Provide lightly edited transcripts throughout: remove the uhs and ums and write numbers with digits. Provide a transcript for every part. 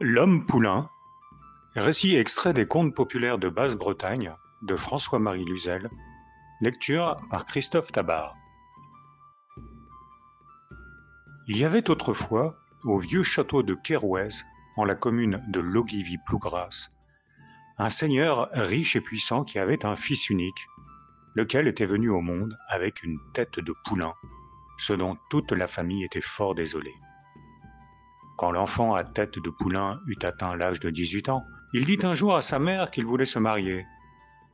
L'homme poulain, récit extrait des contes populaires de Basse-Bretagne de François-Marie Luzel, lecture par Christophe Tabar. Il y avait autrefois, au vieux château de Kérouez, en la commune de Logivy-Plougras, un seigneur riche et puissant qui avait un fils unique, lequel était venu au monde avec une tête de poulain, ce dont toute la famille était fort désolée. Quand l'enfant à tête de poulain eut atteint l'âge de 18 ans, il dit un jour à sa mère qu'il voulait se marier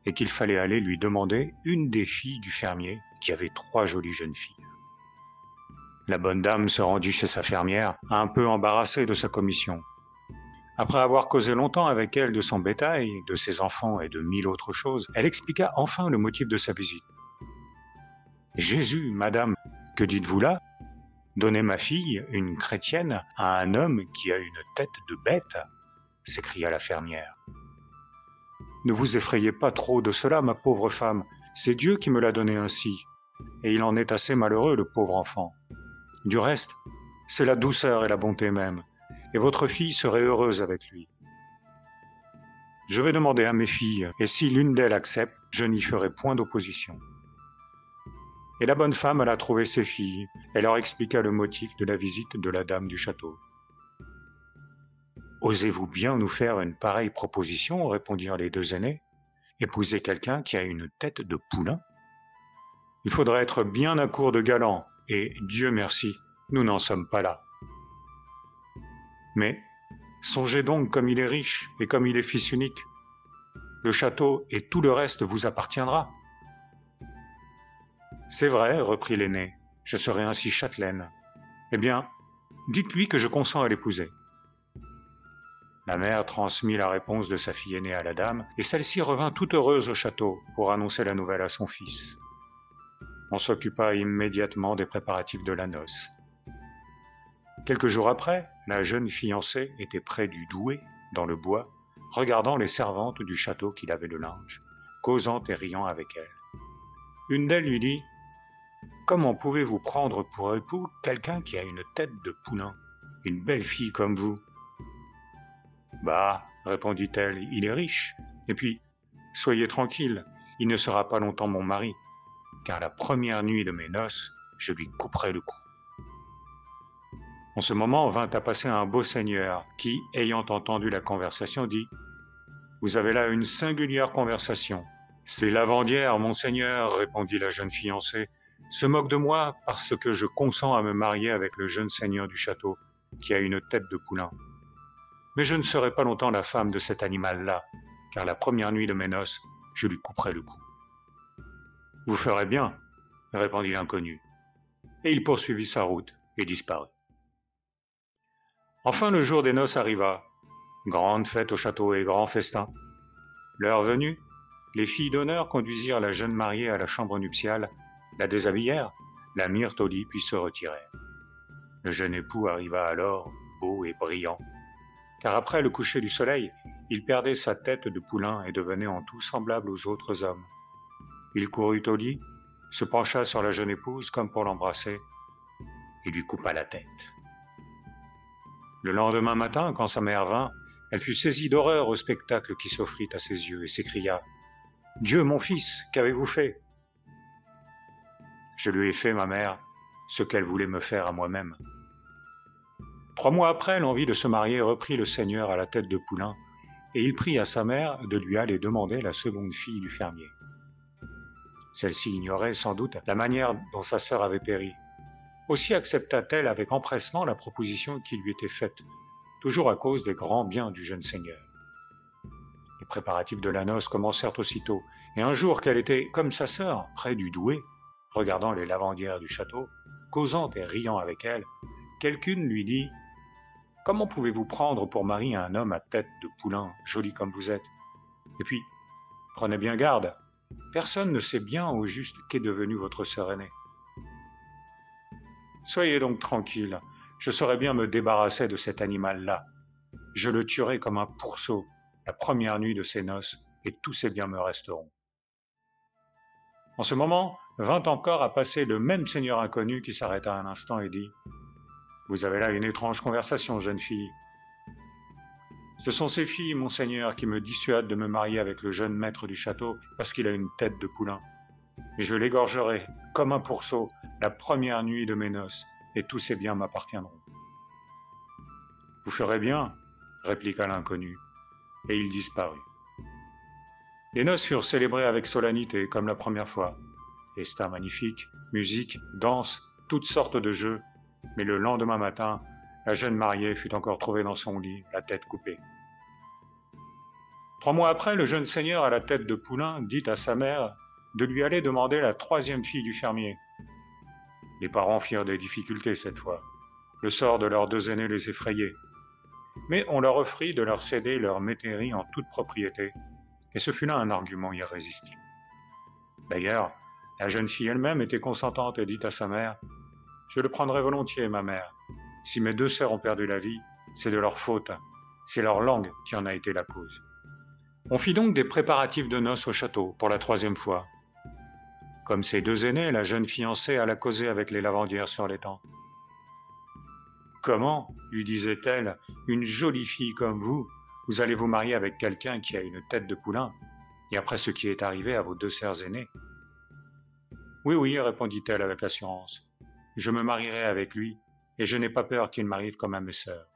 et qu'il fallait aller lui demander une des filles du fermier qui avait 3 jolies jeunes filles. La bonne dame se rendit chez sa fermière, un peu embarrassée de sa commission. Après avoir causé longtemps avec elle de son bétail, de ses enfants et de 1000 autres choses, elle expliqua enfin le motif de sa visite. « Jésus, madame, que dites-vous là ? Donner ma fille, une chrétienne, à un homme qui a une tête de bête ?» s'écria la fermière. « Ne vous effrayez pas trop de cela, ma pauvre femme, c'est Dieu qui me l'a donné ainsi, et il en est assez malheureux, le pauvre enfant. Du reste, c'est la douceur et la bonté même, et votre fille serait heureuse avec lui. Je vais demander à mes filles, et si l'une d'elles accepte, je n'y ferai point d'opposition. » Et la bonne femme alla trouver ses filles, et leur expliqua le motif de la visite de la dame du château. « Osez-vous bien nous faire une pareille proposition ?» répondirent les 2 aînés. « Épouser quelqu'un qui a une tête de poulain ? Il faudrait être bien à court de galants, et Dieu merci, nous n'en sommes pas là. Mais songez donc comme il est riche et comme il est fils unique. Le château et tout le reste vous appartiendra. » « C'est vrai, reprit l'aîné, je serai ainsi châtelaine. Eh bien, dites-lui que je consens à l'épouser. » La mère transmit la réponse de sa fille aînée à la dame, et celle-ci revint toute heureuse au château pour annoncer la nouvelle à son fils. On s'occupa immédiatement des préparatifs de la noce. Quelques jours après, la jeune fiancée était près du doué, dans le bois, regardant les servantes du château qui lavaient le linge, causant et riant avec elle. Une d'elles lui dit: « Comment pouvez-vous prendre pour époux quelqu'un qui a une tête de poulain, une belle fille comme vous ?»« Bah, répondit-elle, il est riche, et puis, soyez tranquille, il ne sera pas longtemps mon mari, car la première nuit de mes noces, je lui couperai le cou. » En ce moment vint à passer un beau seigneur qui, ayant entendu la conversation, dit: « Vous avez là une singulière conversation. »« C'est lavandière, monseigneur, répondit la jeune fiancée, se moque de moi parce que je consens à me marier avec le jeune seigneur du château, qui a une tête de poulain. Mais je ne serai pas longtemps la femme de cet animal-là, car la première nuit de mes noces, je lui couperai le cou. »« Vous ferez bien, répondit l'inconnu, et il poursuivit sa route et disparut. Enfin le jour des noces arriva. Grande fête au château et grand festin. L'heure venue, les filles d'honneur conduisirent la jeune mariée à la chambre nuptiale, la déshabillèrent, la mirent au lit puis se retirèrent. Le jeune époux arriva alors, beau et brillant, car après le coucher du soleil, il perdait sa tête de poulain et devenait en tout semblable aux autres hommes. Il courut au lit, se pencha sur la jeune épouse comme pour l'embrasser, et lui coupa la tête. Le lendemain matin, quand sa mère vint, elle fut saisie d'horreur au spectacle qui s'offrit à ses yeux et s'écria: « Dieu, mon fils, qu'avez-vous fait ?»« Je lui ai fait, ma mère, ce qu'elle voulait me faire à moi-même. » 3 mois après, l'envie de se marier reprit le seigneur à la tête de poulain, et il prit à sa mère de lui aller demander la seconde fille du fermier. Celle-ci ignorait sans doute la manière dont sa sœur avait péri. Aussi accepta-t-elle avec empressement la proposition qui lui était faite, toujours à cause des grands biens du jeune seigneur. Les préparatifs de la noce commencèrent aussitôt, et un jour qu'elle était, comme sa sœur, près du doué, regardant les lavandières du château, causant et riant avec elle, quelqu'une lui dit: « Comment pouvez-vous prendre pour mari un homme à tête de poulain, joli comme vous êtes? Et puis, prenez bien garde, personne ne sait bien au juste qu'est devenue votre sœur aînée. Soyez donc tranquille, je saurai bien me débarrasser de cet animal-là. Je le tuerai comme un pourceau la première nuit de ses noces, et tous ses biens me resteront. » En ce moment, vint encore à passer le même seigneur inconnu qui s'arrêta un instant et dit: « Vous avez là une étrange conversation, jeune fille. » Ce sont ces filles, monseigneur, qui me dissuadent de me marier avec le jeune maître du château parce qu'il a une tête de poulain. Et je l'égorgerai, comme un pourceau, la première nuit de mes noces, et tous ses biens m'appartiendront. Vous ferez bien, répliqua l'inconnu, et il disparut. Les noces furent célébrées avec solennité, comme la première fois. Festin magnifique, musique, danse, toutes sortes de jeux, mais le lendemain matin, la jeune mariée fut encore trouvée dans son lit, la tête coupée. 3 mois après, le jeune seigneur à la tête de poulain dit à sa mère de lui aller demander la 3e fille du fermier. Les parents firent des difficultés cette fois. Le sort de leurs 2 aînés les effrayait. Mais on leur offrit de leur céder leur métairie en toute propriété, et ce fut là un argument irrésistible. D'ailleurs, la jeune fille elle-même était consentante et dit à sa mère « Je le prendrai volontiers, ma mère. Si mes 2 sœurs ont perdu la vie, c'est de leur faute. C'est leur langue qui en a été la cause. » On fit donc des préparatifs de noces au château pour la 3e fois. Comme ses 2 aînés, la jeune fiancée alla causer avec les lavandières sur l'étang. « Comment, lui disait-elle, une jolie fille comme vous allez vous marier avec quelqu'un qui a une tête de poulain, et après ce qui est arrivé à vos 2 sœurs aînées ?»« Oui, oui, répondit-elle avec assurance, je me marierai avec lui, et je n'ai pas peur qu'il m'arrive comme à mes sœurs.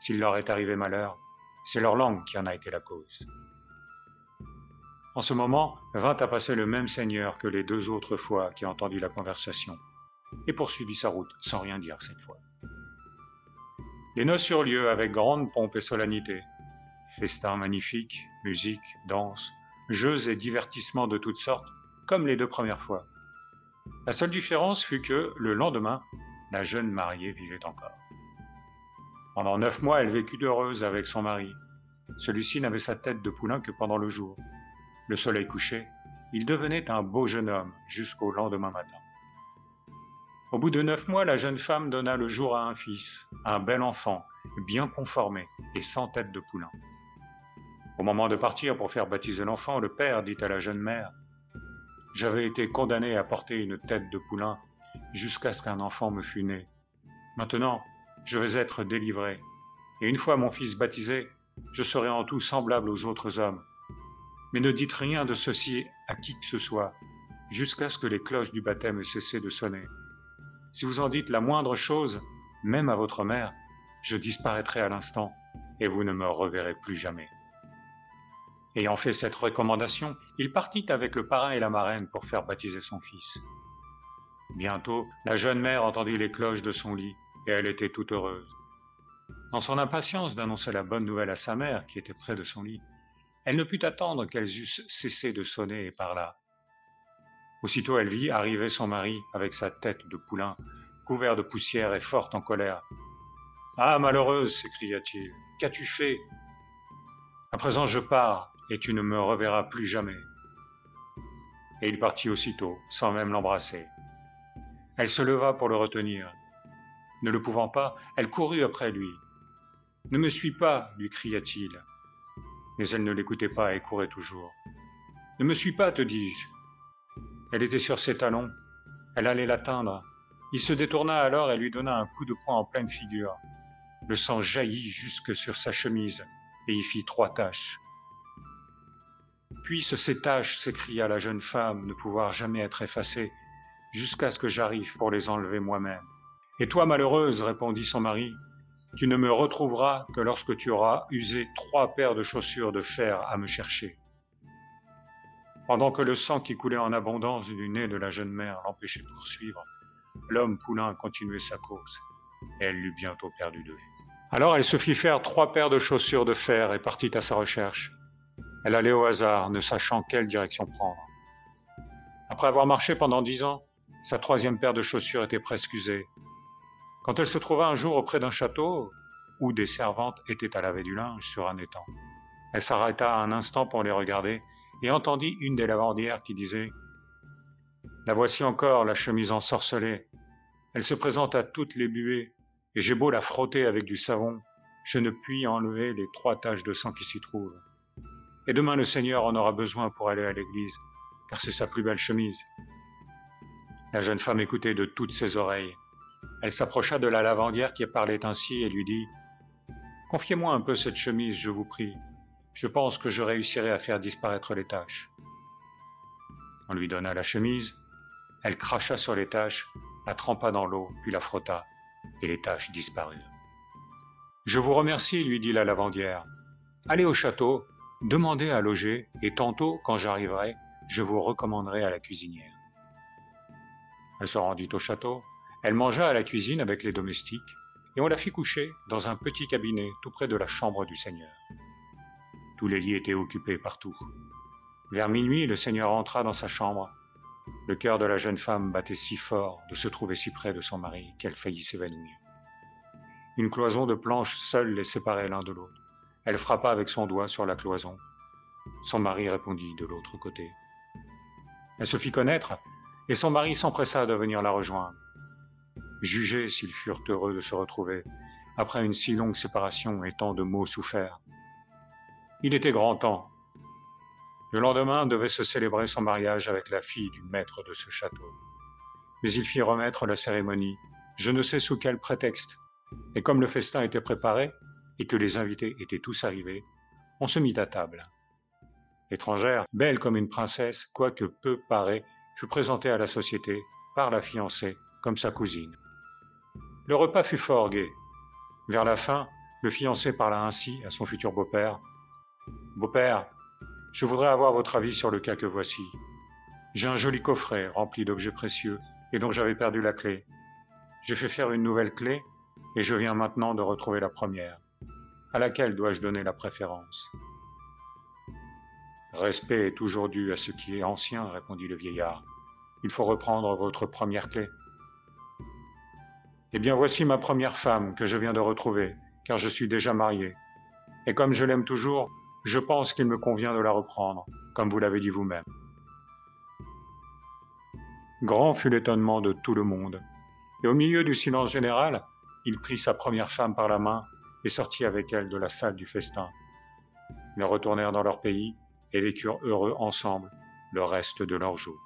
S'il leur est arrivé malheur, c'est leur langue qui en a été la cause. » En ce moment, vint à passer le même seigneur que les 2 autres fois qui entendit la conversation, et poursuivit sa route sans rien dire cette fois. Les noces eurent lieu avec grande pompe et solennité. Festins magnifiques, musique, danse, jeux et divertissements de toutes sortes, comme les 2 premières fois. La seule différence fut que, le lendemain, la jeune mariée vivait encore. Pendant 9 mois, elle vécut heureuse avec son mari. Celui-ci n'avait sa tête de poulain que pendant le jour. Le soleil couché, il devenait un beau jeune homme jusqu'au lendemain matin. Au bout de 9 mois, la jeune femme donna le jour à un fils, un bel enfant, bien conformé et sans tête de poulain. Au moment de partir pour faire baptiser l'enfant, le père dit à la jeune mère « J'avais été condamné à porter une tête de poulain jusqu'à ce qu'un enfant me fût né. Maintenant, je vais être délivré, et une fois mon fils baptisé, je serai en tout semblable aux autres hommes. Mais ne dites rien de ceci à qui que ce soit, jusqu'à ce que les cloches du baptême aient cessé de sonner. Si vous en dites la moindre chose, même à votre mère, je disparaîtrai à l'instant, et vous ne me reverrez plus jamais. » Ayant fait cette recommandation, il partit avec le parrain et la marraine pour faire baptiser son fils. Bientôt, la jeune mère entendit les cloches de son lit, et elle était toute heureuse. Dans son impatience d'annoncer la bonne nouvelle à sa mère, qui était près de son lit, elle ne put attendre qu'elles eussent cessé de sonner et parla. Aussitôt elle vit arriver son mari avec sa tête de poulain, couvert de poussière et fort en colère. « Ah, malheureuse !» s'écria-t-il, « qu'as-tu fait ? À présent je pars, et tu ne me reverras plus jamais. » Et il partit aussitôt, sans même l'embrasser. Elle se leva pour le retenir. Ne le pouvant pas, elle courut après lui. « Ne me suis pas !» lui cria-t-il. Mais elle ne l'écoutait pas et courait toujours. « Ne me suis pas, te dis-je !» Elle était sur ses talons. Elle allait l'atteindre. Il se détourna alors et lui donna un coup de poing en pleine figure. Le sang jaillit jusque sur sa chemise et y fit 3 taches. « Puissent ces taches, s'écria la jeune femme, ne pouvoir jamais être effacées, jusqu'à ce que j'arrive pour les enlever moi-même. »« Et toi, malheureuse, répondit son mari, tu ne me retrouveras que lorsque tu auras usé 3 paires de chaussures de fer à me chercher. » Pendant que le sang qui coulait en abondance du nez de la jeune mère l'empêchait de poursuivre, l'homme poulain continuait sa course, et elle l'eut bientôt perdu de vue. Alors elle se fit faire 3 paires de chaussures de fer et partit à sa recherche. Elle allait au hasard, ne sachant quelle direction prendre. Après avoir marché pendant 10 ans, sa 3e paire de chaussures était presque usée. Quand elle se trouva un jour auprès d'un château, où des servantes étaient à laver du linge sur un étang, elle s'arrêta un instant pour les regarder et entendit une des lavandières qui disait « La voici encore, la chemise ensorcelée. Elle se présente à toutes les buées, et j'ai beau la frotter avec du savon, je ne puis enlever les 3 taches de sang qui s'y trouvent. Et demain le Seigneur en aura besoin pour aller à l'église, car c'est sa plus belle chemise. » La jeune femme écoutait de toutes ses oreilles. Elle s'approcha de la lavandière qui parlait ainsi et lui dit Confiez-moi un peu cette chemise, je vous prie. Je pense que je réussirai à faire disparaître les taches. » On lui donna la chemise. Elle cracha sur les taches, la trempa dans l'eau, puis la frotta, et les taches disparurent. « Je vous remercie, lui dit la lavandière. Allez au château, demandez à loger, et tantôt, quand j'arriverai, je vous recommanderai à la cuisinière. » Elle se rendit au château, elle mangea à la cuisine avec les domestiques, et on la fit coucher dans un petit cabinet tout près de la chambre du seigneur. Tous les lits étaient occupés partout. Vers minuit, le seigneur entra dans sa chambre. Le cœur de la jeune femme battait si fort de se trouver si près de son mari qu'elle faillit s'évanouir. Une cloison de planches seule les séparait l'un de l'autre. Elle frappa avec son doigt sur la cloison. Son mari répondit de l'autre côté. Elle se fit connaître, et son mari s'empressa de venir la rejoindre. Jugez s'ils furent heureux de se retrouver, après une si longue séparation et tant de maux soufferts. Il était grand temps. Le lendemain devait se célébrer son mariage avec la fille du maître de ce château. Mais il fit remettre la cérémonie, je ne sais sous quel prétexte, et comme le festin était préparé, et que les invités étaient tous arrivés, on se mit à table. L'étrangère, belle comme une princesse, quoique peu parée, fut présentée à la société par la fiancée comme sa cousine. Le repas fut fort gai. Vers la fin, le fiancé parla ainsi à son futur beau-père. « Beau-père, je voudrais avoir votre avis sur le cas que voici. J'ai un joli coffret rempli d'objets précieux et dont j'avais perdu la clé. J'ai fait faire une nouvelle clé et je viens maintenant de retrouver la première. À laquelle dois-je donner la préférence ? » « Respect est toujours dû à ce qui est ancien, répondit le vieillard. Il faut reprendre votre première clé. Eh bien, voici ma première femme que je viens de retrouver, car je suis déjà marié. Et comme je l'aime toujours, je pense qu'il me convient de la reprendre, comme vous l'avez dit vous-même. Grand fut l'étonnement de tout le monde, et au milieu du silence général, il prit sa première femme par la main et sortit avec elle de la salle du festin. Ils retournèrent dans leur pays et vécurent heureux ensemble le reste de leurs jours.